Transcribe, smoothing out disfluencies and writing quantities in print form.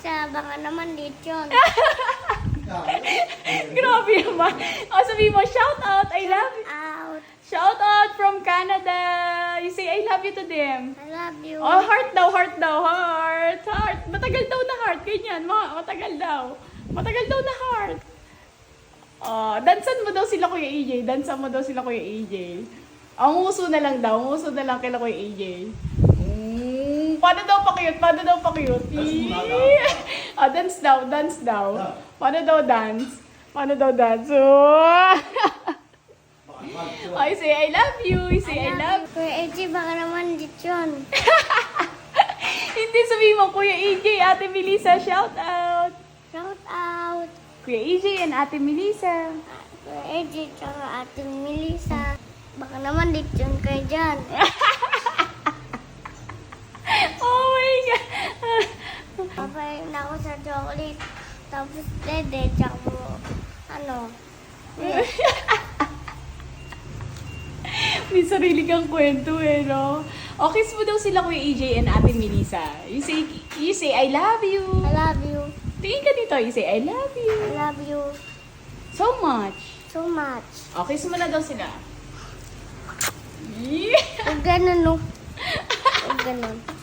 Melissa, baka naman dito yun. Grabe naman. O, sabi mo, shout out, I love you. Out. Shout out from Canada. You say, I love you to them. I love you. Oh, heart daw, heart daw, heart, heart. Matagal daw na heart, ganyan. Matagal daw. Matagal daw na heart. Oh, dansan mo daw sila Kuya AJ. Dansan mo daw sila Kuya AJ. Ang uso na lang daw. Ang uso na lang kila Kuya AJ. Paano daw pa-cute? Paano daw pa-cute? Ah, dance daw, dance daw. Paano daw dance? Paano daw dance? Oh. I say, I love you. I say, I love you. Kuya AJ, baka naman dito yun. Hindi, sabihin mo, Kuya AJ, Ate Melissa, shout out. Shout out. Kuya AJ and Ate Melissa. Kuya AJ, tsaka Ate Melissa. Baka naman dito yun kayo dyan. Oh my God. Papayin na ako sa chocolate. Tapos dede, tsaka mo, ano. May sarili kang kwento eh, no? O, kiss mo daw sila Kuya AJ and Ate Melissa. You say, I love you. I love you. Tingin ka dito, you say, I love you. I love you So much. so much. O, kiss mo na daw sila. Yeah. Huwag ganun, no? Huwag ganun.